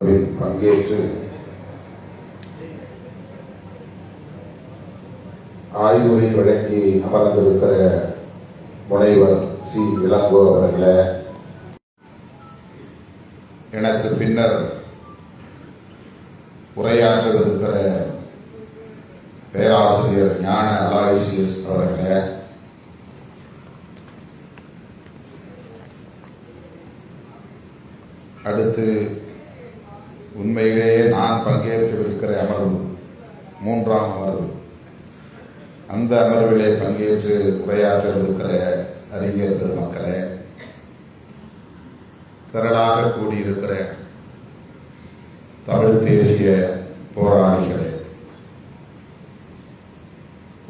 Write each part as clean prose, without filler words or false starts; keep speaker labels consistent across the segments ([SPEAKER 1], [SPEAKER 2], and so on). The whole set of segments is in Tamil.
[SPEAKER 1] பங்கேற்று ஆய்வுரை வழங்கி அமர்ந்திருக்கிற முனைவர் சி. இளங்கோ அவர்களே, எனக்கு பின்னர் உரையாற்றவிருக்கிற பேராசிரியர் ஞான அலாய்சியஸ் அவர்களே, அடுத்து உண்மையிலேயே நான் பங்கேற்கவிருக்கிற அமர்வு மூன்றாம் அமர்வு. அந்த அமர்விலே பங்கேற்று உரையாற்றவிருக்கிற அறிஞர் பெருமக்களே, திரளாக கூடியிருக்கிற தமிழ் தேசிய போராளிகளே,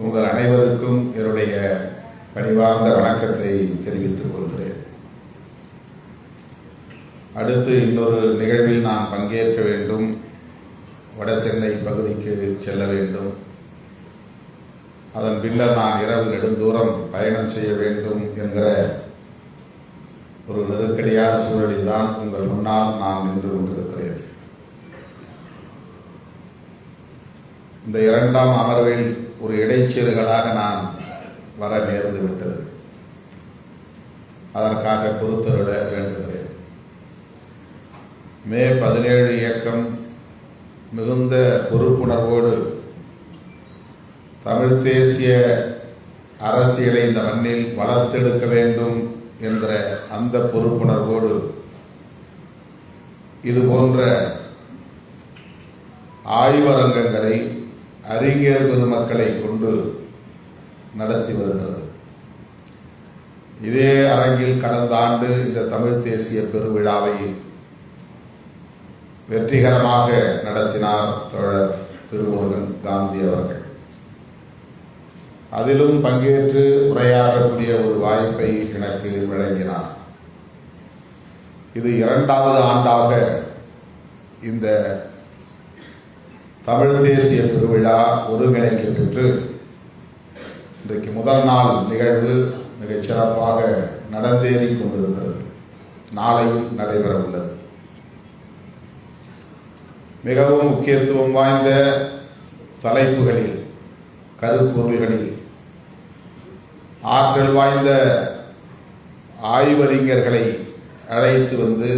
[SPEAKER 1] உங்கள் அனைவருக்கும் என்னுடைய பணிவார்ந்த வணக்கத்தை தெரிவித்துக் கொள்கிறேன். அடுத்து இன்னொரு நிகழ்வில் நான் பங்கேற்க வேண்டும், வட சென்னை பகுதிக்கு செல்ல வேண்டும். அதன் பின்னர் நான் இரவு நெடுந்தூரம் பயணம் செய்ய வேண்டும் என்கிற ஒரு நெருக்கடியான சூழலில் தான் உங்கள் முன்னால் நான் நின்று கொண்டிருக்கிறேன். இந்த இரண்டாம் அமர்வில் ஒரு இடைச்சீறுகளாக நான் வர நேர்ந்து விட்டது. அதற்காக பொறுத்தருட வேண்டுகிறேன். மே 17 இயக்கம் மிகுந்த பொறுப்புணர்வோடு தமிழ் தேசிய அரசியலை இந்த மண்ணில் வளர்த்தெடுக்க வேண்டும் என்ற அந்த பொறுப்புணர்வோடு இது போன்ற ஆய்வரங்கங்களை அறிஞர் பெருமக்களை கொண்டு நடத்தி வருகிறது. இதே அரங்கில் கடந்த ஆண்டு இந்த தமிழ் தேசிய பெருவிழாவை வெற்றிகரமாக நடத்தினார் தோழர் திருமுருகன் காந்தி அவர்கள். அதிலும் பங்கேற்று உரையாடக்கூடிய ஒரு வாய்ப்பை எனக்கு வழங்கினார். இது இரண்டாவது ஆண்டாக இந்த தமிழ் தேசிய பெருவிழா ஒருங்கிணைக்க பெற்று இன்றைக்கு முதல் நாள் நிகழ்வு மிகச் சிறப்பாக நடந்தேறி கொண்டிருக்கிறது. நாளையும் நடைபெற உள்ளது. மிகவும் முக்கியத்துவம் வாய்ந்த தலைப்புகளில், கருப்பொருள்களில் ஆற்றல் வாய்ந்த ஆய்வறிஞர்களை அழைத்து வந்து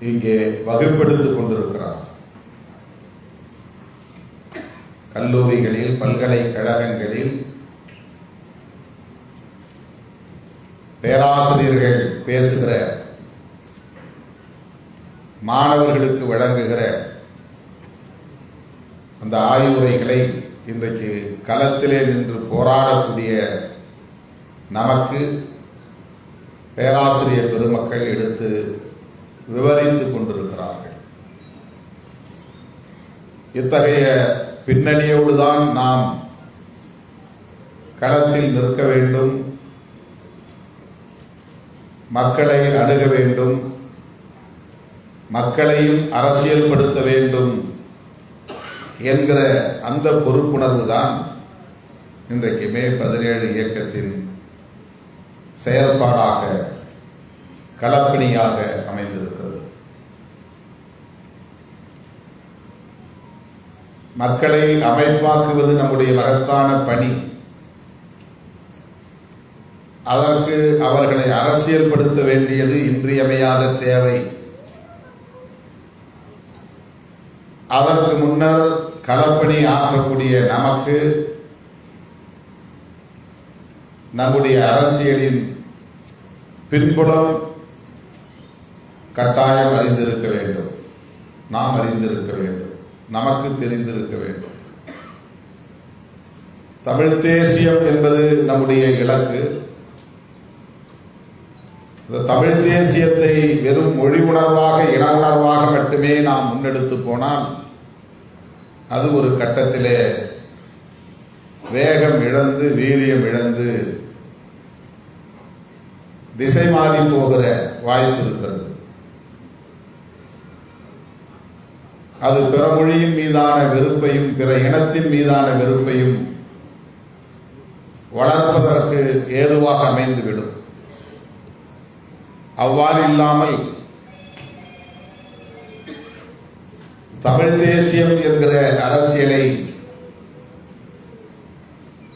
[SPEAKER 1] இங்கே வகுப்பெடுத்துக் கொண்டிருக்கிறார். கல்லூரிகளில், பல்கலைக்கழகங்களில் பேராசிரியர்கள் பேசுகிற, மாணவர்களுக்கு வழங்குகிற அந்த ஆய்வுரைகளை இன்றைக்கு களத்திலே நின்று போராடக்கூடிய நமக்கு பேராசிரியர் பெருமக்கள் எடுத்து விவரித்துக் கொண்டிருக்கிறார்கள். இத்தகைய பின்னணியோடு தான் நாம் களத்தில் நிற்க வேண்டும், மக்களை அணுக வேண்டும், மக்களையும் அரசியல்படுத்த வேண்டும் என்கிற அந்த பொறுப்புணர்வு தான் இன்றைக்கு மே 17 இயக்கத்தின் செயற்பாடாக, களப்பணியாக அமைந்திருக்கிறது. மக்களை அமைப்பாக்குவது நம்முடைய மகத்தான பணி. அதற்கு அவர்களை அரசியல்படுத்த வேண்டியது இன்றியமையாத தேவை. அதற்கு முன்னர் களப்பணி ஆற்றக்கூடிய நமக்கு நம்முடைய அரசியலின் பின்புலம் கட்டாயம் அறிந்திருக்க வேண்டும். நாம் அறிந்திருக்க வேண்டும், நமக்கு தெரிந்திருக்க வேண்டும். தமிழ் தேசியம் என்பது நம்முடைய இலக்கு. இந்த தமிழ் தேசியத்தை வெறும் மொழி உணர்வாக, இன உணர்வாக மட்டுமே நாம் முன்னெடுத்து போனால் அது ஒரு கட்டத்திலே வேகம் இழந்து, வீரியம் இழந்து திசை மாறி போகிற வாய்ப்பு இருக்கிறது. அது பிற மொழியின் மீதான வெறுப்பையும், பிற இனத்தின் மீதான வெறுப்பையும் வளர்ப்பதற்கு ஏதுவாக அமைந்துவிடும். அவ்வாறு இல்லாமல் தமிழ் தேசியம் என்கிற அரசியலை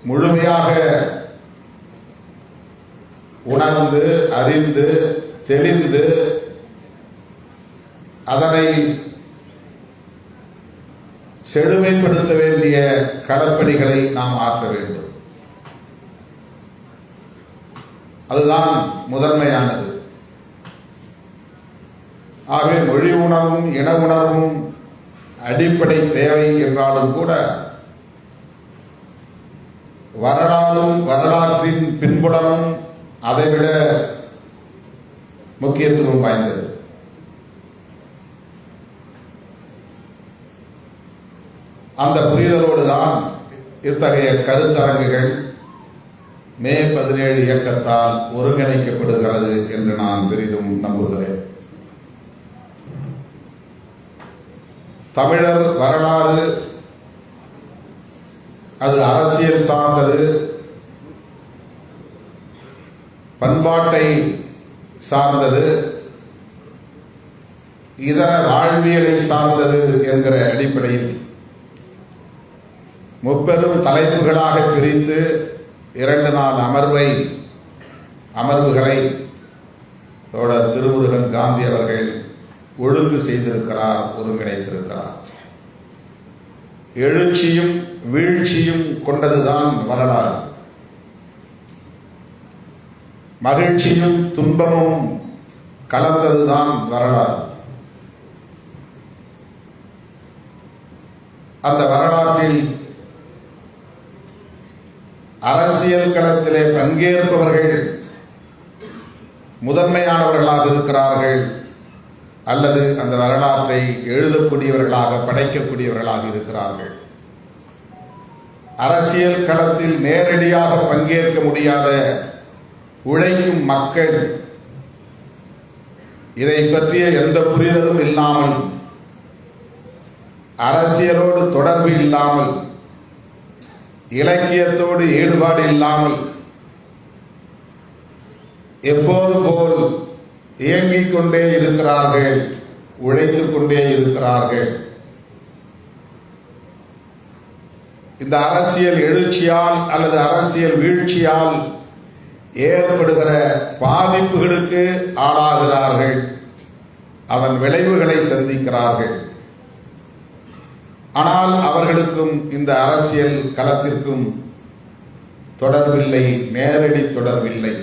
[SPEAKER 1] முழுமையாக உணர்ந்து அறிந்து தெளிந்து அதனை செழுமைப்படுத்த வேண்டிய கடப்பணிகளை நாம் ஆற்ற வேண்டும். அதுதான் முதன்மையானது. ஆகவே மொழி உணர்வும் இன உணர்வும் அடிப்படை தேவை என்றாலும் கூட வரலாறும் வரலாற்றின் பின்புலமும் அதைவிட முக்கியத்துவம் வாய்ந்தது. அந்த புரிதலோடு தான் இத்தகைய கருத்தரங்குகள் மே 17 இயக்கத்தால் ஒருங்கிணைக்கப்படுகிறது என்று நான் பெரிதும் நம்புகிறேன். தமிழர் வரலாறு அது அரசியல் சார்ந்தது, பண்பாட்டை சார்ந்தது, இதர வாழ்வியலை சார்ந்தது என்கிற அடிப்படையில் முப்பெரும் தலைப்புகளாக பிரித்து 2 நாள் அமர்வுகளை தோழர் திருமுருகன் காந்தி அவர்கள் ஒழுங்கு செய்திருக்கிறார், ஒருங்கிணைத்திருக்கிறார். எழுச்சியும் வீழ்ச்சியும் கொண்டதுதான் வரலாறு. மகிழ்ச்சியும் துன்பமும் கலந்ததுதான் வரலாறு. அந்த வரலாற்றில் அரசியல் களத்திலே பங்கேற்பவர்கள் முதன்மையானவர்களாக இருக்கிறார்கள் அல்லது அந்த வரலாற்றை எழுதக்கூடியவர்களாக படைக்கக்கூடியவர்களாக இருக்கிறார்கள். அரசியல் களத்தில் நேரடியாக பங்கேற்க முடியாத உழைக்கும் மக்கள் இதை பற்றிய எந்த புரிதலும் இல்லாமல், அரசியலோடு தொடர்பு இல்லாமல், இலக்கியத்தோடு ஈடுபாடு இல்லாமல் எப்போது போல் இயங்கிக் கொண்டே இருக்கிறார்கள், உழைத்துக் கொண்டே இருக்கிறார்கள். இந்த அரசியல் எழுச்சியால் அல்லது அரசியல் வீழ்ச்சியால் ஏற்படுகிற பாதிப்புகளுக்கு ஆளாகிறார்கள், அதன் விளைவுகளை சந்திக்கிறார்கள். ஆனால் அவர்களுக்கும் இந்த அரசியல் களத்திற்கும் தொடர்பில்லை, நேரடி தொடர்பில்லை.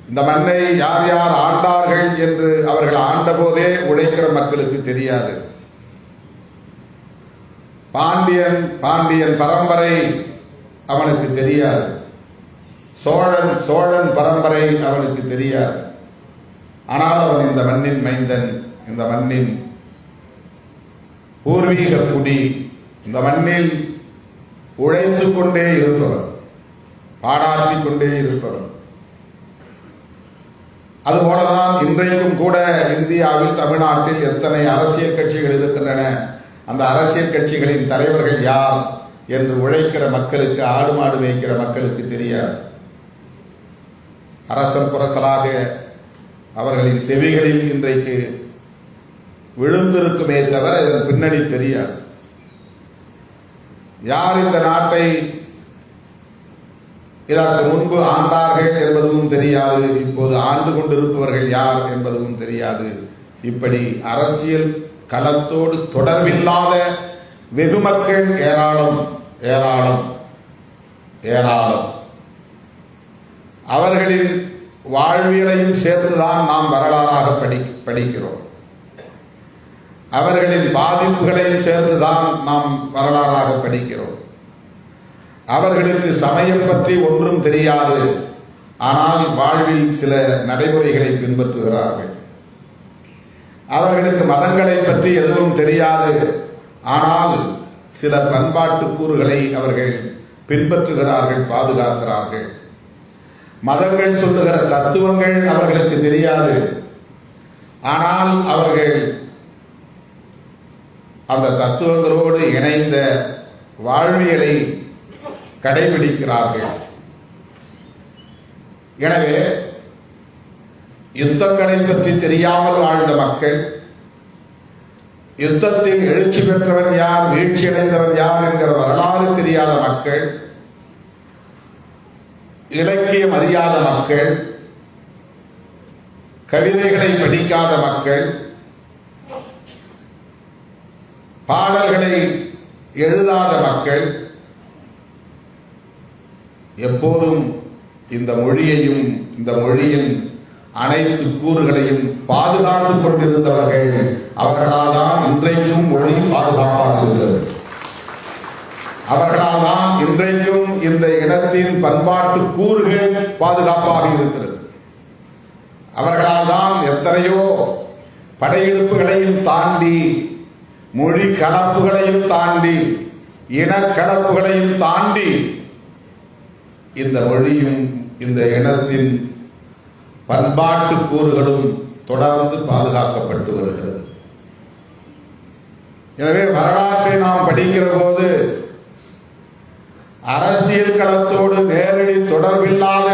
[SPEAKER 1] இந்த மண்ணை யார் யார் ஆண்டார்கள் என்று அவர்கள் ஆண்ட போதே உழைக்கிற மக்களுக்கு தெரியாது. பாண்டியன் பரம்பரை அவனுக்கு தெரியாது, சோழன் பரம்பரை அவனுக்கு தெரியாது. ஆனால் அவன் இந்த மண்ணின் மைந்தன், இந்த மண்ணின் பூர்வீக குடி, இந்த மண்ணில் உழைத்துக் கொண்டே இருப்பவன், பாடாற்றிக் கொண்டே இருப்பவன். அதுபோலதான் இன்றைக்கும் கூட இந்தியாவில் தமிழ்நாட்டில் எத்தனை அரசியல் கட்சிகள் இருக்கின்றன, அந்த அரசியல் கட்சிகளின் தலைவர்கள் யார் என்று உழைக்கிற மக்களுக்கு, ஆடு மாடு மேய்க்கிற மக்களுக்கு தெரியாது. அரசல் புரசலாக அவர்களின் செவிகளில் இன்றைக்கு விழுந்திருக்குமே தவிர இதன் பின்னணி தெரியாது. யார் இந்த நாட்டை இதற்கு முன்பு ஆண்டார்கள் என்பதும் தெரியாது, இப்போது ஆண்டு கொண்டிருப்பவர்கள் யார் என்பதும் தெரியாது. இப்படி அரசியல் களத்தோடு தொடர்பில்லாத வெகு மக்கள் ஏராளம் ஏராளம் ஏராளம். அவர்களின் வாழ்வியலையும் சேர்த்துதான் நாம் வரலாறாக படிக்கிறோம். அவர்களின் பாதிப்புகளையும் சேர்த்துதான் நாம் வரலாறாக படிக்கிறோம். அவர்களுக்கு சமயம் பற்றி ஒன்றும் தெரியாது, ஆனால் வாழ்வில் சில நடைமுறைகளை பின்பற்றுகிறார்கள். அவர்களுக்கு மதங்களை பற்றி எதுவும் தெரியாது, ஆனால் சில பண்பாட்டு கூறுகளை அவர்கள் பின்பற்றுகிறார்கள், பாதுகாக்கிறார்கள். மதங்கள் சொல்லுகிற தத்துவங்கள் அவர்களுக்கு தெரியாது, ஆனால் அவர்கள் அந்த தத்துவங்களோடு இணைந்த வாழ்வியலை கடைபிடிக்கிறார்கள். எனவே யுத்தங்களை பற்றி தெரியாமல் வாழ்ந்த மக்கள், யுத்தத்தில் எழுச்சி பெற்றவன் யார், வீழ்ச்சி அடைந்தவன் யார் என்கிற வரலாறு தெரியாத மக்கள், இலக்கியம் அறியாத மக்கள், கவிதைகளை படிக்காத மக்கள், பாடல்களை எழுதாத மக்கள் எப்போதும் இந்த மொழியையும் இந்த மொழியின் அனைத்து கூறுகளையும் பாதுகாத்துக் கொண்டிருந்தவர்கள். அவர்களால் தான் இன்றைக்கும் மொழி பாதுகாப்பாக இருக்கிறது. அவர்களால் தான் இன்றைக்கும் இந்த இனத்தின் பண்பாட்டு கூறுகள் பாதுகாப்பாக இருக்கிறது. அவர்களால் தான் எத்தனையோ படையெடுப்புகளையும் தாண்டி, மொழி கலப்புகளையும் தாண்டி, இனக்கலப்புகளையும் தாண்டி இந்த மொழியும் இந்த இனத்தின் பண்பாட்டு கூறுகளும் தொடர்ந்து பாதுகாக்கப்பட்டு வருகிறது. எனவே வரலாற்றை நாம் படிக்கிற போது அரசியல் களத்தோடு நேரடி தொடர்பில்லாத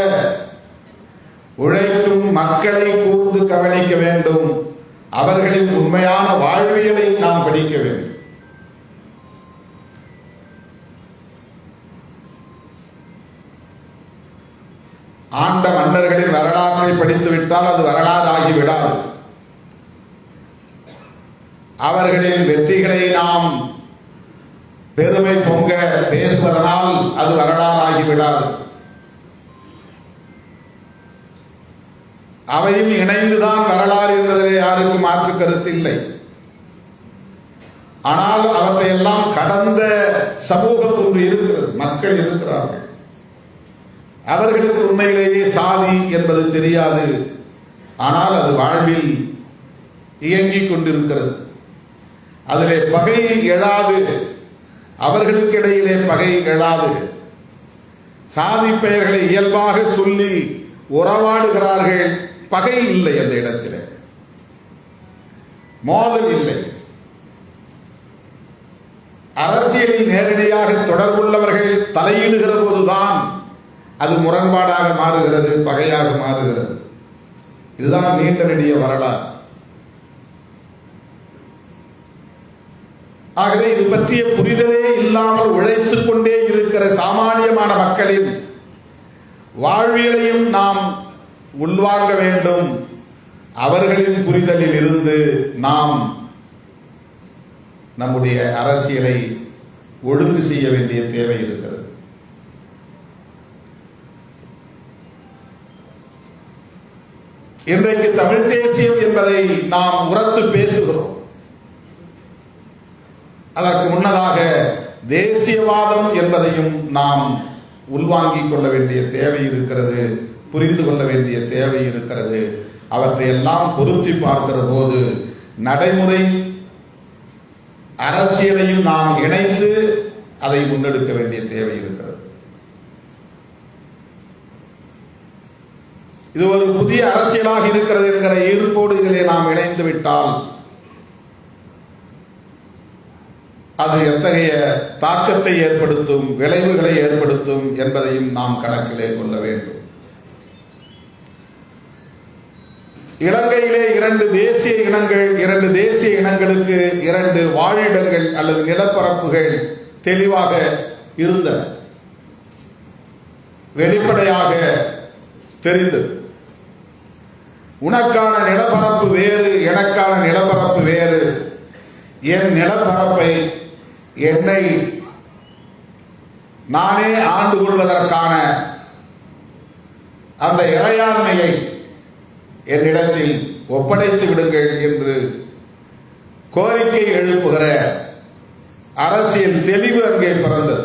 [SPEAKER 1] உழைக்கும் மக்களை கூர்ந்து கவனிக்க வேண்டும். அவர்களின் உண்மையான வாழ்வியலை நாம் படிக்க வேண்டும். ஆண்ட மன்னர்களின் வரலாற்றை படித்துவிட்டால் அது வரலாறு ஆகிவிடாது. அவர்களின் வெற்றிகளை நாம் பெருமை பொங்க பேசுவதனால் அது வரலாறு ஆகிவிடாது. அவையும் இணைந்துதான் வரலாறு என்பதிலே யாருக்கு மாற்று கருத்து இல்லை. ஆனால் அவற்றை எல்லாம் கடந்த சமூகம் ஒன்று இருக்கிறது, மக்கள் இருக்கிறார்கள். அவர்களுக்கு உண்மையிலேயே சாதி என்பது தெரியாது. ஆனால் அது வாழ்வில் இயங்கிக் கொண்டிருக்கிறது. அதிலே பகை எழாது, அவர்களுக்கு இடையிலே பகை எழாது. சாதி பெயர்களை இயல்பாக சொல்லி உறவாடுகிறார்கள். பகை இல்லை, அந்த இடத்தில் மோதல் இல்லை. அரசியலில் நேரடியாக தொடர்புள்ளவர்கள் தலையிடுகிற போதுதான் அது முரண்பாடாக மாறுகிறது, பகையாக மாறுகிறது. இதுதான் நீண்ட நெடிய வரலாறு. ஆகவே இது பற்றிய புரிதலே இல்லாமல் உழைத்துக் கொண்டே இருக்கிற சாமானியமான மக்களின் வாழ்வியலையும் நாம் உள்வாங்க வேண்டும். அவர்களின் புரிதலில் இருந்து நாம் நம்முடைய அரசியலை ஒழுங்கு செய்ய வேண்டிய தேவை இருக்கிறது. இன்றைக்கு தமிழ் தேசியம் என்பதை நாம் உரத்து பேசுகிறோம். அதற்கு முன்னதாக தேசியவாதம் என்பதையும் நாம் உள்வாங்கிக் கொள்ள வேண்டிய தேவை இருக்கிறது, புரிந்து கொள்ள வேண்டிய தேவை இருக்கிறது. அவற்றை எல்லாம் பொருத்தி பார்க்கிற போது நடைமுறை அரசியலையும் நாம் இணைத்து அதை முன்னெடுக்க வேண்டிய தேவை இருக்கிறது. இது ஒரு புதிய அரசியலாக இருக்கிறது என்கிற ஈர்ப்போடு இதிலே நாம் இணைந்து விட்டால் அது எத்தகைய தாக்கத்தை ஏற்படுத்தும், விளைவுகளை ஏற்படுத்தும் என்பதையும் நாம் கணக்கிலே கொள்ள வேண்டும். இலங்கையிலே இரண்டு தேசிய இனங்களுக்கு இரண்டு வாழிடங்கள் அல்லது நிலப்பரப்புகள் தெளிவாக இருந்தன, வெளிப்படையாக தெரிந்தது. உனக்கான நிலப்பரப்பு வேறு, எனக்கான நிலப்பரப்பு வேறு. என் நிலப்பரப்பை என்னை நானே ஆண்டு கொள்வதற்கான அந்த இறையாண்மையை என்னிடத்தில் ஒப்படைத்து விடுங்கள் என்று கோரிக்கை எழுப்புகிற அரசியல் தெளிவு அங்கே பிறந்தது.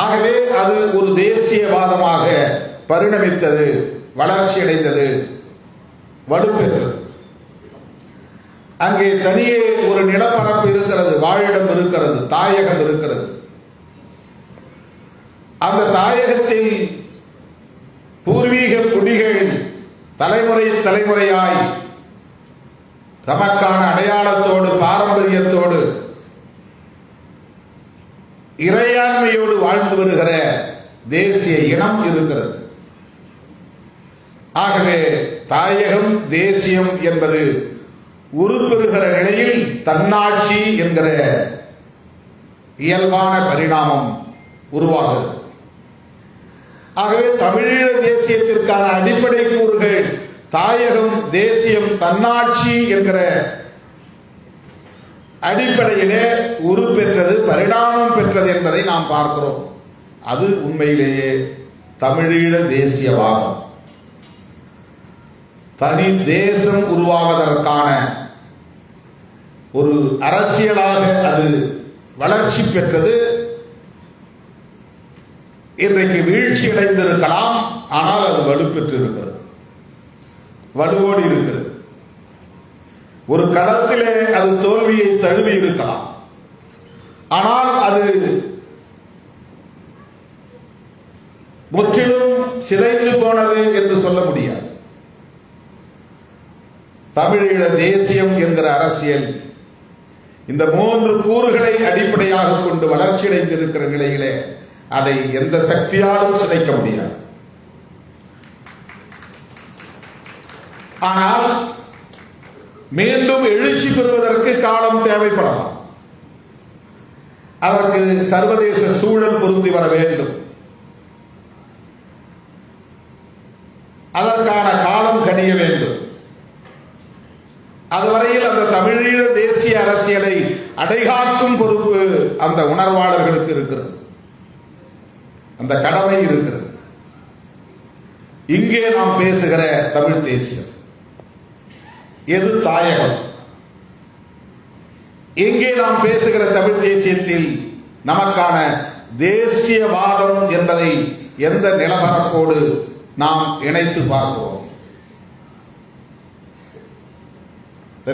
[SPEAKER 1] ஆகவே அது ஒரு தேசியவாதமாக பரிணமித்தது, வளர்ச்சி அடைந்தது, வலுப்பெற்றது. அங்கே தனியே ஒரு நிலப்பரப்பு இருக்கிறது, வாழிடம் இருக்கிறது, தாயகம் இருக்கிறது. அந்த தாயகத்தில் பூர்வீக குடிகள் தலைமுறையாய் தமக்கான அடையாளத்தோடு, பாரம்பரியத்தோடு, இறையாண்மையோடு வாழ்ந்து வருகிற தேசிய இனம் இருக்கிறது. ஆகவே தாயகம், தேசியம் என்பது உருப்பெறுகிற நிலையில் தன்னாட்சி என்கிற இயல்பான பரிணாமம் உருவாகிறது. ஆகவே தமிழீழ தேசியத்திற்கான அடிப்படை கூறுகள் தாயகம், தேசியம், தன்னாட்சி என்கிற அடிப்படையிலே உருப்பெற்றது, பரிணாமம் பெற்றது என்பதை நாம் பார்க்கிறோம். அது உண்மையிலேயே தமிழீழ தேசியவாதம். தனி தேசம் உருவாவதற்கான ஒரு அரசியலாக அது வளர்ச்சி பெற்றது. இன்றைக்கு வீழ்ச்சி அடைந்திருக்கலாம், ஆனால் அது வலுப்பெற்று இருக்கிறது, வலுவோடு இருக்கிறது. ஒரு களத்திலே அது தோல்வியை தழுவி இருக்கலாம், ஆனால் அது முற்றிலும் சிதைந்து போனது என்று சொல்ல முடியாது. தமிழீழ தேசியம் என்கிற அரசியல் இந்த 3 கூறுகளை அடிப்படையாக கொண்டு வளர்ச்சியடைந்திருக்கிற நிலையிலே அதை எந்த சக்தியாலும் சிதைக்க முடியாது. ஆனால் மீண்டும் எழுச்சி பெறுவதற்கு காலம் தேவைப்படலாம். அதற்கு சர்வதேச சூழல் பொருந்தி வர வேண்டும். அதற்கான காலம் கணிய வேண்டும். அதுவரையில் அந்த தமிழீழ தேசிய அரசியலை அடைகாக்கும் பொறுப்பு அந்த உணர்வாளர்களுக்கு இருக்கிறது, அந்த கடமை இருக்கிறது. இங்கே நாம் பேசுகிற தமிழ் தேசியம் எது தாயகம்? இங்கே நாம் பேசுகிற தமிழ் தேசியத்தில் நமக்கான தேசியவாதம் என்பதை எந்த நிலவரப்போடு நாம் இணைத்து பார்க்கிறோம்?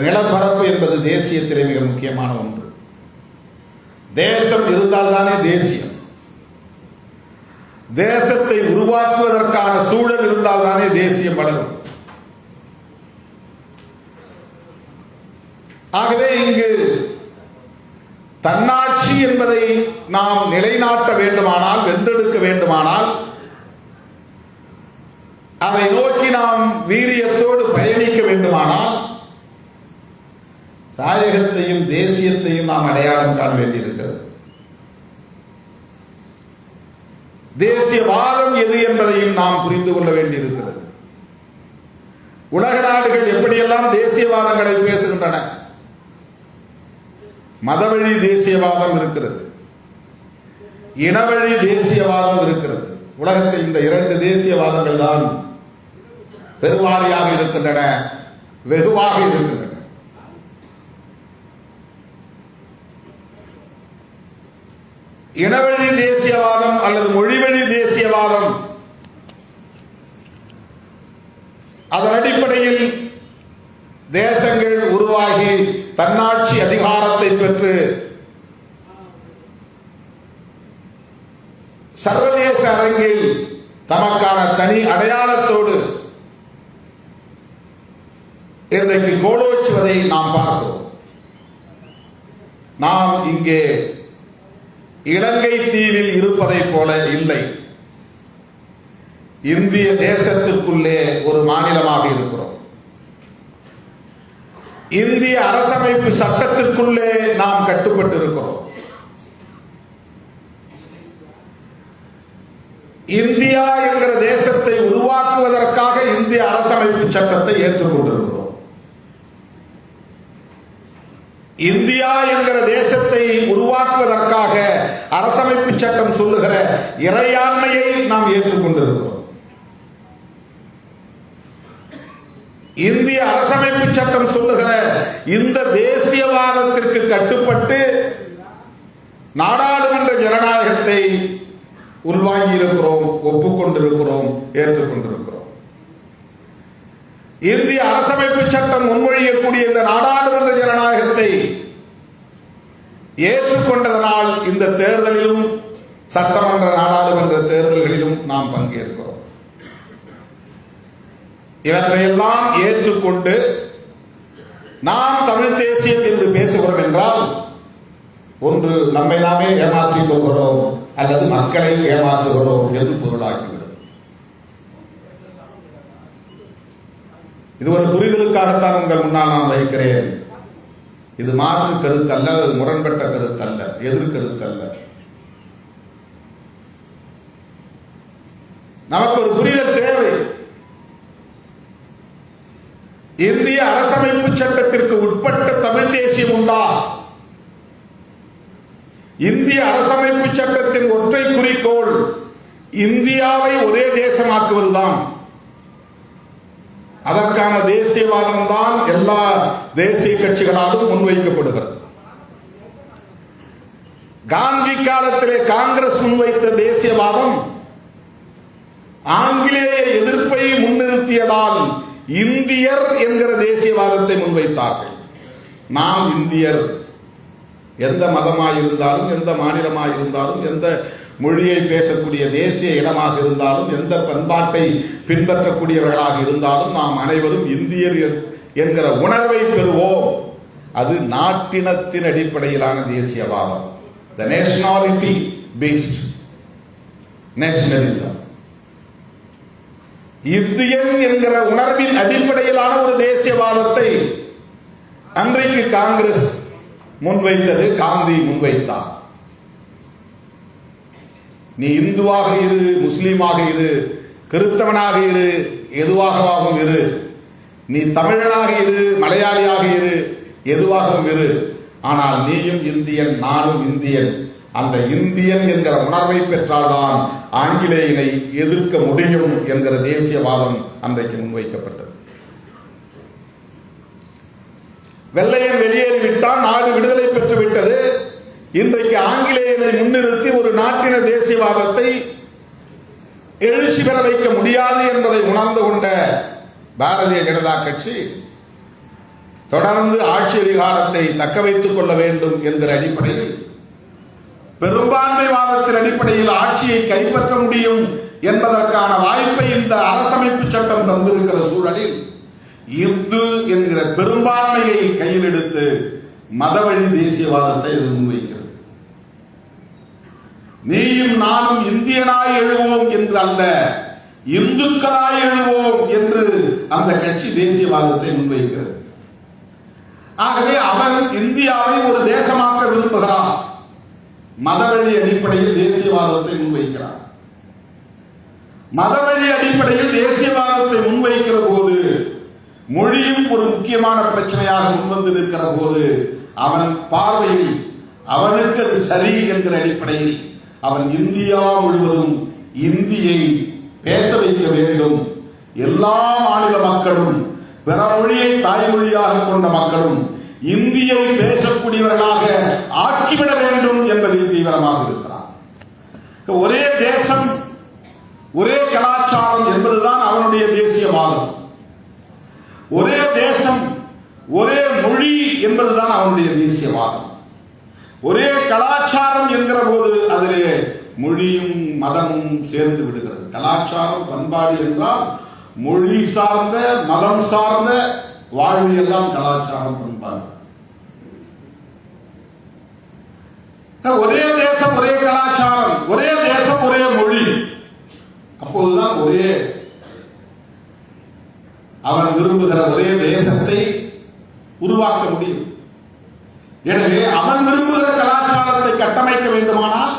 [SPEAKER 1] நிலப்பரப்பு என்பது தேசியத்திலே மிக முக்கியமான ஒன்று. தேசம் இருந்தால்தானே தேசியம். தேசத்தை உருவாக்குவதற்கான சூழல் இருந்தால்தானே தேசியம் வளரும். ஆகவே இங்கு தன்னாட்சி என்பதை நாம் நிலைநாட்ட வேண்டுமானால், வென்றெடுக்க வேண்டுமானால், அதை நோக்கி நாம் வீரியத்தோடு பயணிக்க வேண்டுமானால் தாயகத்தையும் தேசியத்தையும் நாம் அடையாளம் காண வேண்டியிருக்கிறது. தேசியவாதம் எது என்பதையும் நாம் புரிந்து கொள்ள வேண்டியிருக்கிறது. உலக நாடுகள் எப்படியெல்லாம் தேசியவாதங்களை பேசுகின்றன. மதவழி தேசியவாதம் இருக்கிறது, இனவழி தேசியவாதம் இருக்கிறது. உலகத்தில் இந்த 2 தேசியவாதங்கள் தான் பெருவாரியாக இருக்கின்றன, வெகுவாக இருக்கின்றன. இனவழி தேசியவாதம் அல்லது மொழிவழி தேசியவாதம், அதன் அடிப்படையில் தேசங்கள் உருவாகி தன்னாட்சி அதிகாரத்தை பெற்று சர்வதேச அரங்கில் தமக்கான தனி அடையாளத்தோடு இன்றைக்கு கோலோச்சுவதை நாம் பார்க்கிறோம். நாம் இங்கே இலங்கை தீவில் இருப்பதை போல இல்லை. இந்திய தேசத்திற்குள்ளே ஒரு மாநிலமாக இருக்கிறோம். இந்திய அரசமைப்பு சட்டத்திற்குள்ளே நாம் கட்டுப்பட்டு இருக்கிறோம். இந்தியா என்கிற தேசத்தை உருவாக்குவதற்காக இந்திய அரசமைப்பு சட்டத்தை ஏற்றுக்கொண்டிருக்கிறோம். இந்தியா என்கிற தேசத்தை உருவாக்குவதற்காக அரசமைப்பு சட்டம் சொல்லுகிற இறையாண்மையை நாம் ஏற்றுக்கொண்டிருக்கிறோம். இந்திய அரசமைப்பு சட்டம் சொல்லுகிற இந்த தேசியவாதத்திற்கு கட்டுப்பட்டு நாடாளுமன்ற ஜனநாயகத்தை உள்வாங்கி இருக்கிறோம், ஒப்புக்கொண்டிருக்கிறோம், ஏற்றுக்கொண்டிருக்கிறோம். இந்திய அரசமைப்பு சட்டம் முன்மொழியக்கூடிய இந்த நாடாளுமன்ற ஜனநாயகத்தை ஏற்றுக்கொண்டதனால் இந்த தேர்தலிலும் சட்டமன்ற நாடாளுமன்ற தேர்தல்களிலும் நாம் பங்கேற்கிறோம். இவற்றையெல்லாம் ஏற்றுக்கொண்டு நாம் தமிழ் தேசியம் என்று பேசுகிறோம் என்றால், ஒன்று நம்மை நாமே ஏமாற்றிக் கொள்கிறோம் அல்லது மக்களை ஏமாற்றுகிறோம் என்று பொருளாகிவிடும். இது ஒரு புரிதலுக்காகத்தான் உங்கள் முன்னால் நான் வைக்கிறேன். இது மாற்று கருத்து அல்ல, அது முரண்பட்ட கருத்து அல்ல, எதிர்கருத்து அல்ல. நமக்கு ஒரு புரிதல் தேவை. இந்திய அரசமைப்பு சட்டத்திற்கு உட்பட்ட தமிழ் தேசியம் உண்டா? இந்திய அரசமைப்பு சட்டத்தின் ஒற்றை குறிக்கோள் இந்தியாவை ஒரே தேசமாக்குவதுதான். அதற்கான தேசியவாதம் தான் எல்லா தேசிய கட்சிகளாலும் முன்வைக்கப்படுகிறது. காந்தி காலத்திலே காங்கிரஸ் முன்வைத்த தேசியவாதம் ஆங்கிலேய எதிர்ப்பை முன்னிறுத்தியதால் இந்தியர் என்கிற தேசியவாதத்தை முன்வைத்தார்கள். நாம் இந்தியர், எந்த மதமாய் இருந்தாலும், எந்த மாநிலமாய் இருந்தாலும், எந்த மொழியை பேசக்கூடிய தேசிய இடமாக இருந்தாலும், எந்த பண்பாட்டை பின்பற்றக்கூடியவர்களாக இருந்தாலும் நாம் அனைவரும் இந்தியர் என்கிற உணர்வை பெறுவோம். அது நாட்டினத்தின் அடிப்படையிலான தேசியவாதம். The nationality based nationalism. Indian என்கிற உணர்வின் அடிப்படையிலான ஒரு தேசியவாதத்தை அன்றைக்கு காங்கிரஸ் முன்வைத்தது, காந்தி முன்வைத்தார். நீ இந்துவாக இரு, முஸ்லீமாக இரு, கிறிஸ்தவனாக இரு, எதுவாகவும் இரு, நீ தமிழனாக இரு, மலையாளியாக இரு, எதுவாகவும் இரு, ஆனால் நீயும் இந்தியன், நானும் இந்தியன். அந்த இந்தியன் என்கிற உணர்வை பெற்றால்தான் ஆங்கிலேயனை எதிர்க்க முடியும் என்கிற தேசியவாதம் அன்றைக்கு முன்வைக்கப்பட்டது. வெள்ளையன் வெளியேறிவிட்டால் நாடு விடுதலை பெற்று விட்டது. இன்றைக்கு ஆங்கிலேயனை முன்னிறுத்தி ஒரு நாட்டின தேசியவாதத்தை எழுச்சி பெற வைக்க முடியாது என்பதை உணர்ந்து கொண்ட பாரதிய ஜனதா கட்சி தொடர்ந்து ஆட்சி அதிகாரத்தை தக்க வைத்துக் கொள்ள வேண்டும் என்கிற அடிப்படையில், பெரும்பான்மைவாதத்தின் அடிப்படையில் ஆட்சியை கைப்பற்ற முடியும் என்பதற்கான வாய்ப்பை இந்த அரசமைப்பு சட்டம் தந்திருக்கிற சூழலில் இந்து என்கிற பெரும்பான்மையை கையில் எடுத்து மதவழி தேசியவாதத்தை முன்வைக்கிறது. நீயும் நானும் இந்தியனாய் எழுவோம் என்று அல்ல, இந்துக்களாய் எழுவோம் என்று அந்த கட்சி தேசியவாதத்தை முன்வைக்கிறது. ஆகவே அவன் இந்தியாவை ஒரு தேசமாக்க விரும்புகிறான். மதவழி அடிப்படையில் தேசியவாதத்தை முன்வைக்கிறான். மதவழி அடிப்படையில் தேசியவாதத்தை முன்வைக்கிற போது மொழியும் ஒரு முக்கியமான பிரச்சனையாக முன்வந்து நிற்கிற போது அவன் பார்வையில் அவனுக்கு அது சரி என்கிற அடிப்படையில் அவன் இந்தியா முழுவதும் இந்தியை பேச வைக்க வேண்டும். எல்லா மாநில மக்களும், பிற மொழியை தாய்மொழியாக கொண்ட மக்களும் இந்தியை பேசக்கூடியவர்களாக ஆக்கிவிட வேண்டும் என்பதில் தீவிரமாக இருக்கிறார். ஒரே தேசம், ஒரே கலாச்சாரம் என்பதுதான் அவனுடைய தேசியவாதம். ஒரே தேசம், ஒரே மொழி என்பதுதான் அவனுடைய தேசியவாதம். ஒரே கலாச்சாரம் என்கிற போது அதிலே மொழியும் மதமும் சேர்ந்து விடுகிறது. கலாச்சாரம், பண்பாடு என்றால் மொழி சார்ந்த, மதம் சார்ந்த வாழ்வு எல்லாம் கலாச்சாரம், பண்பாடு. ஒரே தேசம், ஒரே கலாச்சாரம், ஒரே தேசம், ஒரே மொழி. அப்போதுதான் ஒரே அவன் விரும்புகிற ஒரே தேசத்தை உருவாக்க முடியும். எனவே அவன் விரும்புகிற கலாச்சாரத்தை கட்டமைக்க வேண்டுமானால்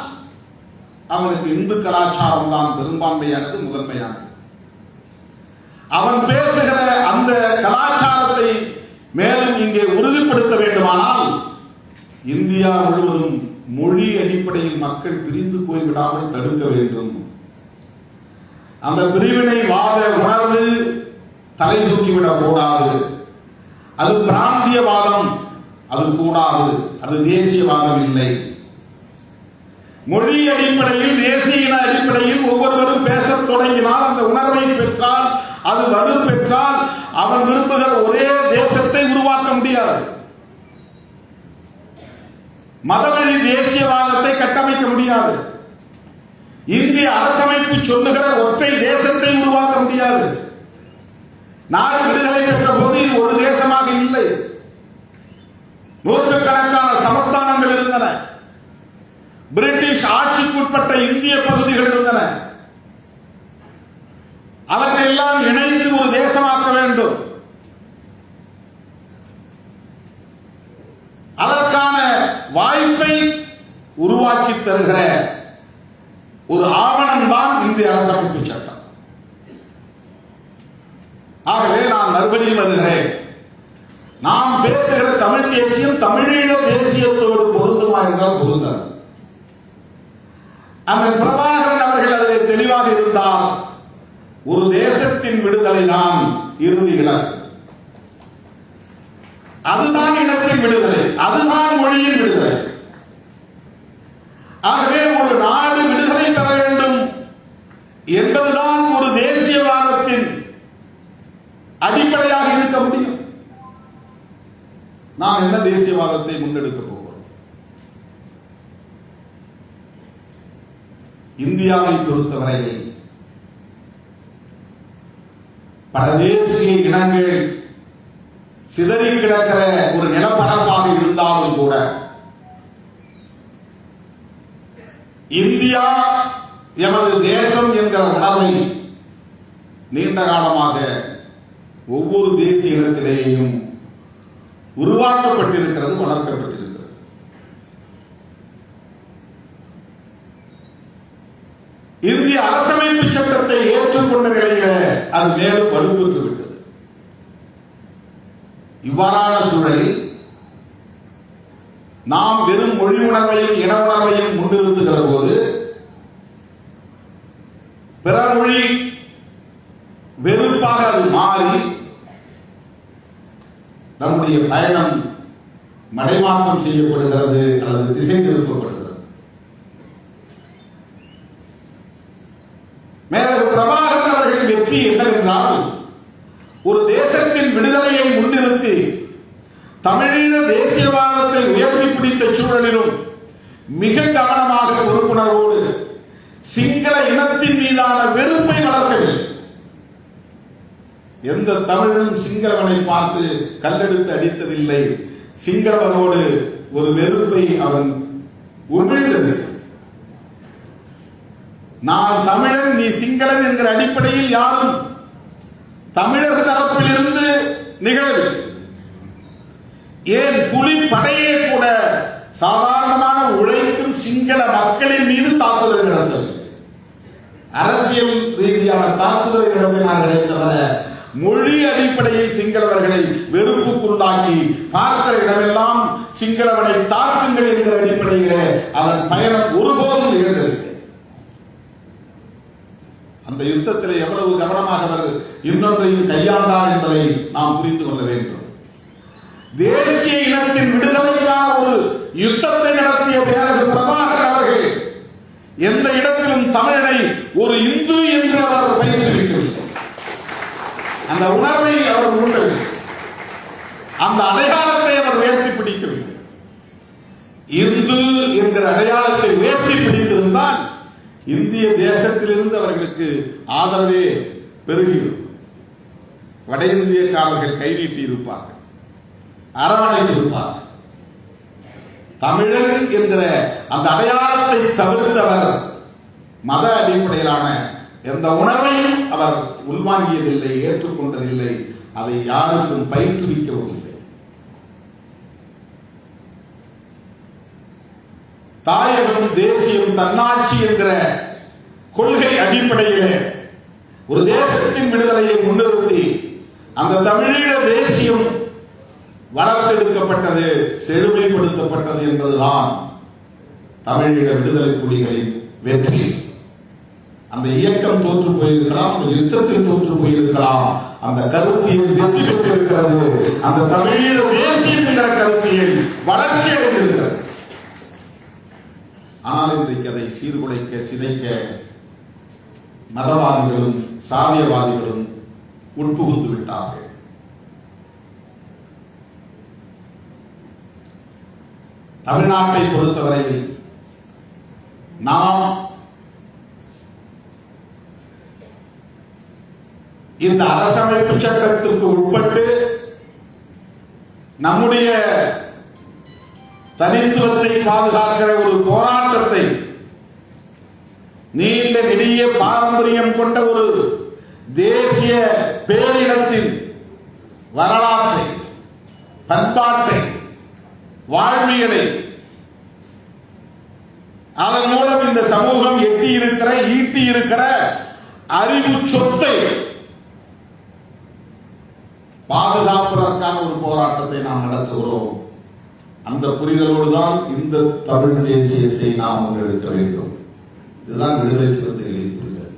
[SPEAKER 1] அவனுக்கு இந்து கலாச்சாரம் தான் பெரும்பான்மையானது, முதன்மையானது. அவன் பேசுகிற அந்த கலாச்சாரத்தை மேலும் இங்கே உறுதிப்படுத்த வேண்டுமானால் இந்தியா முழுவதும் மொழி அடிப்படையில் மக்கள் பிரிந்து போய்விடாமல் தடுக்க வேண்டும். அந்த பிரிவினை வாத உணர்வு தலை தூக்கிவிடக் கூடாது. அது பிராந்தியவாதம், அது கூடாது. அது தேசியவாதம் இல்லை. மொழி அடிப்படையில், தேசிய இன அடிப்படையில் ஒவ்வொருவரும் பேசத் தொடங்கினால், அந்த உணர்வை பெற்றால், அது வலு பெற்றால் அவன் விரும்புகிற ஒரே தேசத்தை உருவாக்க முடியாது. மதவழி தேசியவாதத்தை கட்டமைக்க முடியாது. இந்திய அரசமைப்பு சொல்லுகிற ஒற்றை தேசத்தை உருவாக்க முடியாது. நாடு விடுதலை பெற்ற போது இது ஒரு தேசமாக இல்லை. நூற்றுக்கணக்கான சமஸ்தானங்கள் இருந்தன. பிரிட்டிஷ் ஆட்சிக்குட்பட்ட இந்திய பகுதிகள் இருந்தன. அவற்றையெல்லாம் இணைந்து ஒரு தேசமாக்க வேண்டும். வாய்ப்பை உருவாக்கி தருகிற ஒரு ஆவணம் தான் இந்திய அரசமைப்பு சட்டம். ஆகவே நான் மறுபடியும் வருகிறேன், நாம் பேசுகிற தமிழ் தேசியம் தமிழீழ தேசியத்தோடு பொருந்துமா என்றால் பொருந்தாது. அந்த பிரபாகரன் அவர்கள் அதில் தெளிவாக இருந்தால் ஒரு தேசத்தின் விடுதலை தான் இறுதி இலக்கு. அதுதான் இனத்தின் விடுதலை, அதுதான் மொழியின் விடுதலை. ஆகவே ஒரு நாடு விடுதலை பெற வேண்டும் என்பதுதான் ஒரு தேசியவாதத்தின் அடிப்படையாக இருக்க முடியும். நாம் என்ன தேசியவாதத்தை முன்னெடுக்க போகிறோம்? இந்தியாவை பொறுத்தவரையில் பல தேசிய இனங்கள் சிதறி கிடக்கிற ஒரு நிலப்பரப்பாக இருந்தாலும் கூட இந்தியா எமது தேசம் என்கிற உணர்வை நீண்ட காலமாக ஒவ்வொரு தேசிய இனத்திலேயும் உருவாக்கப்பட்டிருக்கிறது, வளர்க்கப்பட்டிருக்கிறது. இந்திய அரசமைப்பு சட்டத்தை ஏற்றுக்கொண்ட நிலையில அது மேலும் வலுப்பெற்று விட்டது. இவ்வாறான சூழலில் நாம் வெறும் மொழி உணர்வையும் இன உணர்வையும் முன்னிறுத்துகிற போது பிற மொழி வெறுப்பாக அது மாறி நம்முடைய பயணம் மடைமாற்றம் செய்யப்படுகிறது அல்லது திசை திருப்பப்படுகிறது. மேலும் பிரபாகரன் அவர்களின் வெற்றி என்னவென்றால் ஒரு தேசத்தின் விடுதலையை முன்னிறுத்தி தமிழீழ தேசியவாதத்தை உயர்த்தி பிடித்த சூழலிலும் மிக கவனமாக பொறுப்புணர்வோடு சிங்கள இனத்தின் மீதான வெறுப்பை வளர்க்கவில்லை. எந்த தமிழனும் சிங்களவனை பார்த்து கல்லெடுத்து அடித்ததில்லை. சிங்களவனோடு ஒரு வெறுப்பை அவன் உமிழ்ந்தது. நான் தமிழன், நீ சிங்களன் என்கிற அடிப்படையில் யாரும் தமிழக தரப்பில் இருந்து நிகழவில்லை. ஏன் புலி படையே கூட சாதாரணமான உழைக்கும் சிங்கள மக்களின் மீது தாக்குதல் நடத்தவில்லை. அரசியல் ரீதியான தாக்குதலை நடத்தினார்களே தவிர மொழி அடிப்படையில் சிங்களவர்களை வெறுப்புக்குள்ளாக்கி பார்க்கிற இடமெல்லாம் சிங்களவனை தாக்குங்கள் என்கிற அடிப்படையிலே அதன் பயணம் ஒருபோதும் நிகழ்ந்ததில்லை. அந்த யுத்தத்தில் எவ்வளவு கவனமாக அவர் இன்னொன்றையும் கையாண்டார் என்பதை நாம் புரிந்து கொள்ள வேண்டும். தேசிய இனத்தின் விடுதலைக்கான ஒரு யுத்தத்தை நடத்திய பேரரசு பிரபாகரன் அவர்கள் எந்த இடத்திலும் தமிழனை ஒரு இந்து என்று அவர் பயிற்றுவிக்கவில்லை. அந்த உணர்வை அவர் உண்டவில்லை. அந்த அடையாளத்தை அவர் உயர்த்தி பிடிக்கவில்லை. இந்து என்கிற அடையாளத்தை உயர்த்தி பிடித்திருந்தால் இந்திய தேசத்திலிருந்து அவர்களுக்கு ஆதரவே பெருகிடும். வட இந்தியக்காரர்கள் கைநீட்டி இருப்பார்கள், அரவணைத்திருப்பார்கள். தமிழர் என்கிற அந்த அடையாளத்தை தவிர்த்தவர் மத அடிப்படையிலான எந்த உணர்வையும் அவர் உள்வாங்கியதில்லை, ஏற்றுக்கொண்டதில்லை. அதை யாருக்கும் பயிற்றுவிக்கவும் இல்லை. தாயகம், தேசியம், தன்னாட்சி என்கிற கொள்கை அடிப்படையிலே ஒரு தேசத்தின் விடுதலையை முன்னிறுத்தி அந்த தமிழீழ தேசியம் வளர்த்தெடுக்கப்பட்டது, செழுமைப்படுத்தப்பட்டது என்பதுதான் தமிழீழ விடுதலை புலிகளின் வெற்றி. அந்த இயக்கம் தோற்று போயிருக்கலாம், அந்த யுத்தத்தில் தோற்று போயிருக்கலாம், அந்த கருத்தியல் வெற்றி பெற்றிருக்கிறது. அந்த தமிழீழ தேசியம் என்கிற கருத்தியல் வளர்ச்சி அடைந்திருக்கிறது. ஆனால் இன்றைக்கு அதை சீர்குலைக்க, சிதைக்க மதவாதிகளும் சாதியவாதிகளும் உட்புகுந்து விட்டார்கள். தமிழ்நாட்டை பொறுத்தவரையில் நாம் இந்த அரசமைப்பு சட்டத்திற்கு உட்பட்டு நம்முடைய தனித்துவத்தை பாதுகாக்கிற ஒரு போராட்டத்தை, நீண்ட நெடிய பாரம்பரியம் கொண்ட ஒரு தேசிய பேரினத்தின் வரலாற்றை, பண்பாட்டை, வாழ்வியலை சமூகம் எட்டி இருக்கிற ஈட்டி இருக்கிற அறிவு சொத்தை பாதுகாப்பதற்கான ஒரு போராட்டத்தை நாம் நடத்துகிறோம். அந்த புரிதலோடு தான் இந்த தமிழ் தேசியத்தை நாம் முன்னெடுக்க வேண்டும். இதுதான் விடுதலை சிறுத்தைகளின் புரிதல்.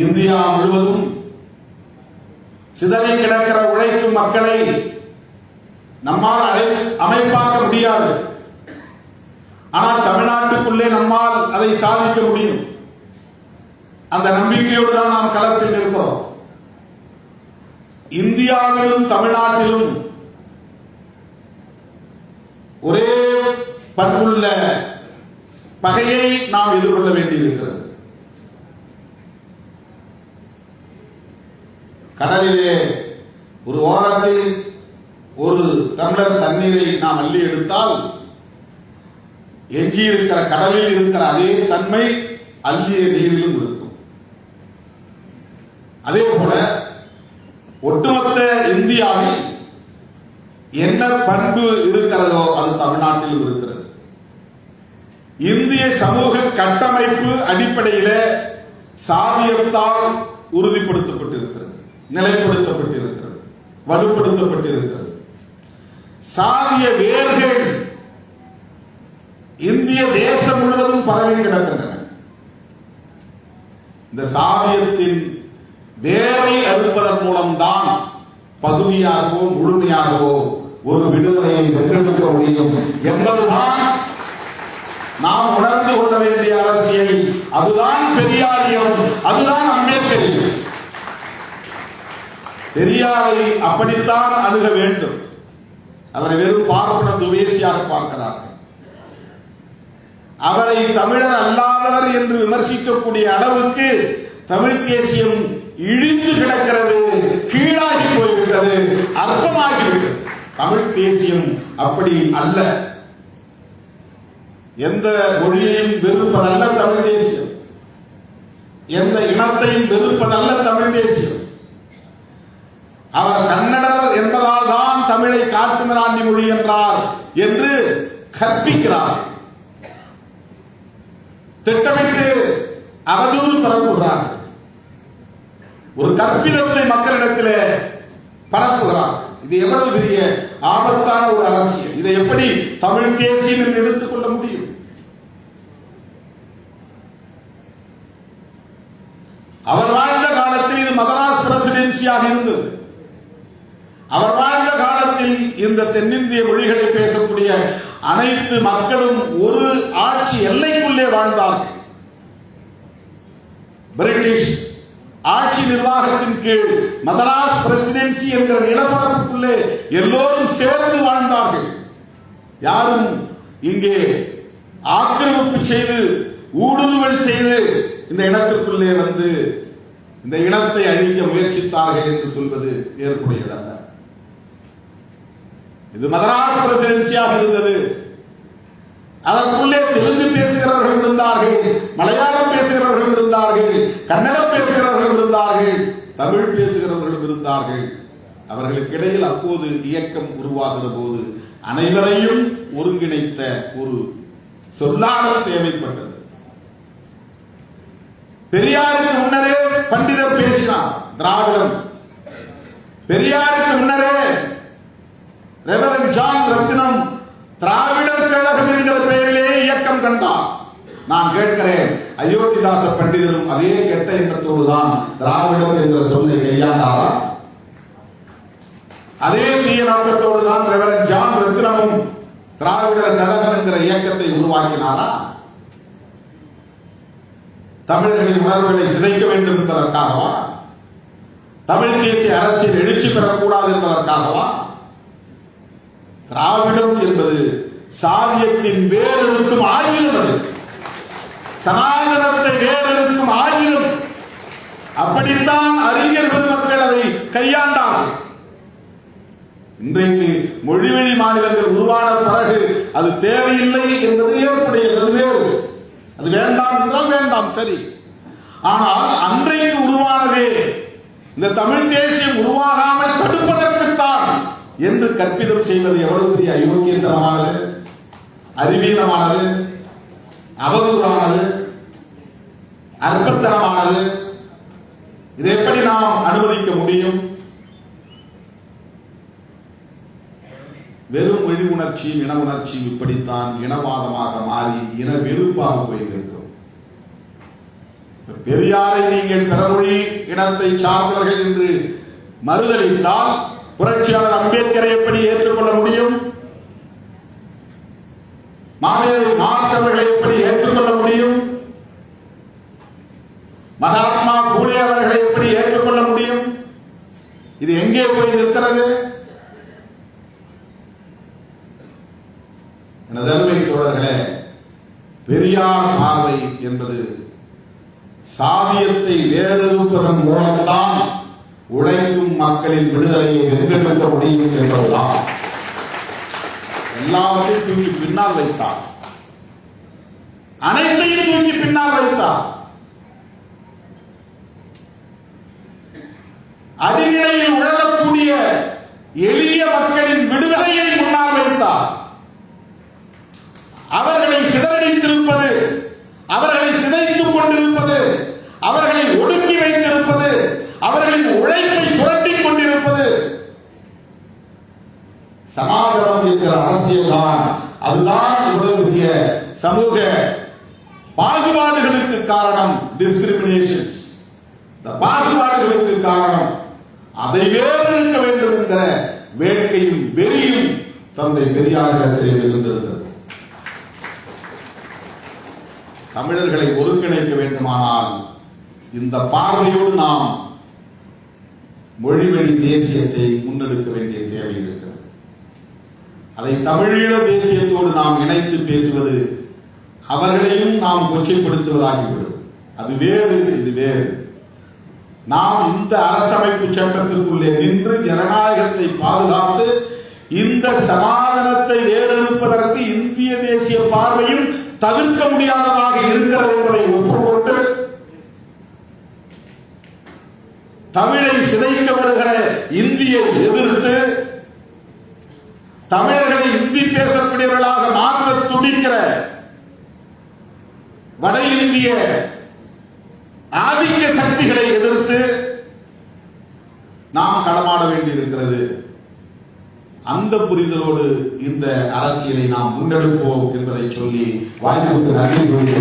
[SPEAKER 1] இந்தியா முழுவதும் சிதறி கிடக்கிற உழைக்கும் மக்களை நம்மால் அமைப்பாக்க முடியாது. ஆனால் தமிழ்நாட்டுக்குள்ளே நம்மால் அதை சாதிக்க முடியும். அந்த நம்பிக்கையோடு தான் நாம் களத்தில் இருக்கிறோம். இந்தியாவிலும் தமிழ்நாட்டிலும் ஒரே பண்புள்ள பகையை நாம் எதிர்கொள்ள வேண்டியிருக்கிறது. கடலிலே ஒரு ஓரத்தில் ஒரு டம்ளர் தண்ணீரை நாம் அள்ளி எடுத்தால் எஞ்சி இருக்கிற கடலில் இருக்கிற அதே தன்மை அள்ளிய நீரிலும் இருக்கும். அதே போல ஒட்டுமொத்த இந்தியாவில் என்ன பண்பு இருக்கிறதோ அது தமிழ்நாட்டிலும் இருக்கிறது. இந்திய சமூக கட்டமைப்பு அடிப்படையில் சாதியத்தால் உறுதிப்படுத்தப்பட்டிருக்கிறது, நிலைப்படுத்தப்பட்டிருக்கிறது, வலுப்படுத்தப்பட்டிருக்கிறது. சாதிய வேர்கள் இந்திய தேசம் முழுவதும் பரவி கிடக்கின்றன. இந்த சாதியத்தின் வேரை அறுப்பதன் மூலம்தான் பகுதியாகவோ முழுமையாகவோ ஒரு விடுதலையை வென்றெடுக்க முடியும் என்பதுதான் நாம் உணர்ந்து கொள்ள வேண்டிய அரசியல். அதுதான் பெரியாரியம், அதுதான் அம்பேத்கர். பெரியாரை அப்படித்தான் அணுக வேண்டும். அவரை வெறும் பார்ப்பன துவேசியாக பார்க்கிறார்கள். அவரை தமிழர் அல்லாதவர் என்று விமர்சிக்கக்கூடிய அளவுக்கு தமிழ் தேசியம் இழிந்து கிடக்கிறது, கீழாகி போய்விட்டது, அற்பமாகிவிட்டது. தமிழ் தேசியம் அப்படி அல்ல. எந்த மொழியையும் வெறுப்பதல்ல தமிழ் தேசியம், எந்த இனத்தையும் வெறுப்பதல்ல தமிழ் தேசியம். அவர் கன்னடர் என்பதால் தான் தமிழை காட்டுமிராண்டி மொழி என்றார் என்று கற்பிக்கிறார். திட்டமிட்டு அவதூறு பரப்புகிறார். ஒரு கற்பிதத்தை மக்களிடத்தில் பரப்புகிறார். இது எவ்வளவு பெரிய ஆபத்தான ஒரு அரசியல். இதை எப்படி தமிழ் தேசியம் என்று எடுத்துக் கொள்ள முடியும்? அவர் வாழ்ந்த காலத்தில் இது மதராஸ் பிரசிடென்சியாக இருந்தது. அவர் வாழ்ந்த காலத்தில் இந்த தென்னிந்திய மொழிகளை பேசக்கூடிய அனைத்து மக்களும் ஒரு ஆட்சி எல்லைக்குள்ளே வாழ்ந்தார்கள். பிரிட்டிஷ் ஆட்சி நிர்வாகத்தின் கீழ் மதராஸ் பிரசிடென்சி என்கிற நிலப்பரப்புக்குள்ளே எல்லோரும் சேர்ந்து வாழ்ந்தார்கள். யாரும் இங்கே ஆக்கிரமிப்பு செய்து ஊடுருவல் செய்து இந்த இனத்திற்குள்ளே வந்து இந்த இனத்தை அழிக்க முயற்சித்தார்கள் என்று சொல்வது ஏற்புடையதல்ல. இது மதராஸ் பிரசிடென்சியாக இருந்தது. அதற்குள்ளே தெலுங்கு பேசுகிறவர்கள் இருந்தார்கள், மலையாளம் பேசுகிறவர்கள் இருந்தார்கள், கன்னடம் பேசுகிறவர்கள் இருந்தார்கள், தமிழ் பேசுகிறவர்களும் இருந்தார்கள். அவர்களுக்கு இடையில் அப்போது இயக்கம் உருவாகிற போது அனைவரையும் ஒருங்கிணைத்த ஒரு சொல்லாடல் தேவைப்பட்டது. பெரியாருக்கு முன்னரே பண்டிதர் பேசினார் திராவிடம். பெரியாருக்கு முன்னரே ரெவரண்ட் ஜான் ரத்தினம் திராவிடர் கழகம் என்கிற பெயரிலே இயக்கம் கண்டார். நான் கேட்கிறேன், அயோத்திதாச பண்டிதரும் அதே கெட்ட எண்ணத்தோடு தான் திராவிடம் என்ற சொல்லை கையாண்டாரா? அதே தீய நோக்கத்தோடு தான் ரெவரண்ட் ஜான் ரத்தினமும் திராவிடர் கழகம் என்கிற இயக்கத்தை உருவாக்கினாரா? தமிழர்களின் உணர்வுகளை சிதைக்க வேண்டும் என்பதற்காகவா? தமிழ் தேசிய அரசியல் எழுச்சி பெறக்கூடாது என்பதற்காகவா? திராவிடம் என்பது சாதியத்தின் வேறெடுக்கும் ஆயுதம். அது சனாதனத்தை வேறெடுக்கும் ஆயுதம். அப்படித்தான் அறிஞர் பெருமக்கள் அதை கையாண்டார்கள். இன்றைக்கு மொழிவழி மாநிலங்கள் உருவான பிறகு அது தேவையில்லை என்பது ஏற்புடையது. வேறு அது வேண்டாம் என்றால் வேண்டாம், சரி. ஆனால் அன்றைக்கு உருவானதே இந்த தமிழ் தேசியம் உருவாகாமல் தடுப்பதற்குத்தான் என்று கற்பிதம் செய்வது எவ்வளவு பெரிய அயோக்கியத்தனமானது, அறிவீனமானது, அவதூறானது, அற்பத்தனமானது. இதை எப்படி நாம் அனுமதிக்க முடியும்? வெறும் மொழி உணர்ச்சி, இன உணர்ச்சி இப்படித்தான் இனவாதமாக மாறி இன வெறுப்பாக போய் நிற்கும். பெரியாரை நீங்கள் பிறமொழி இனத்தை சார்ந்தவர்கள் என்று மறுதளித்தால் புரட்சியாளர் அம்பேத்கரை எப்படி ஏற்றுக்கொள்ள முடியும்? மாமேதை மார்க்ஸ் அவர்களை எப்படி ஏற்றுக்கொள்ள முடியும்? மகாத்மா பூலே அவர்களை எப்படி ஏற்றுக்கொள்ள முடியும்? இது எங்கே போய் நிற்கிறது? எனது அருமை தோழர்களே, பெரியார் பார்வை என்பது சாதியத்தை வேறறுப்பதன் மூலம்தான் உழைக்கும் மக்களின் விடுதலையை வென்றெடுக்க முடியும் என்பதுதான். எல்லாவற்றையும் தூக்கி பின்னால் வைத்தார், அனைத்தையும் தூக்கி பின்னால் வைத்தார். அடிநிலையில் உழலக்கூடிய எளிய மக்களின் விடுதலையை முன்னால் வைத்தார். அவர்களை சிதறடித்திருப்பது, அவர்களை சிதைத்துக் கொண்டிருப்பது, அவர்களை ஒடுக்கி வைத்திருப்பது, அவர்களின் உழைப்பை சுரண்டிக் கொண்டிருப்பது சமாதானம் என்கிற அரசியல் தான். அதுதான் இவ்வளவு பெரிய சமூக பாகுபாடுகளுக்கு காரணம். டிஸ்கிரிமினேஷன்ஸ், இந்த பாகுபாடுகளுக்கு காரணம். அதை வேறு இருக்க வேண்டும் என்கிற வேட்கையும் வெறியும் தந்தை பெரியாரிடத்திலே இருந்திருந்தது. தமிழர்களை ஒருங்கிணைக்க வேண்டுமானால் இந்த பார்வையோடு நாம் மொழிவழி தேசியத்தை முன்னெடுக்க வேண்டிய தேவை இருக்கிறது. அதை தமிழீழ தேசியத்தோடு நாம் இணைத்து பேசுவது அவர்களையும் நாம் கொச்சைப்படுத்துவதாகிவிடும். அது வேறு, இது வேறு. நாம் இந்த அரசமைப்பு சட்டத்திற்குள்ளே நின்று ஜனநாயகத்தை பாதுகாத்து இந்த சனாதனத்தை வேறறுப்பதற்கு இந்திய தேசிய பார்வையும் தவிர்க்க முடியாததாக இருக்கிறது என்பதை ஒப்புக்கொண்டு தமிழை சிதைக்க வருகிற இந்தியை எதிர்த்து தமிழர்களை இந்தி பேசக்கூடியவர்களாக மாற்ற துடிக்கிற வட இந்திய ஆதிக்க சக்திகளை எதிர்த்து நாம் களமாட வேண்டியிருக்கிறது. அந்த புரிதலோடு இந்த அரசியலை நாம் முன்னெடுப்போம் என்பதை சொல்லி வாய்ப்புக்கு நன்றி கூறி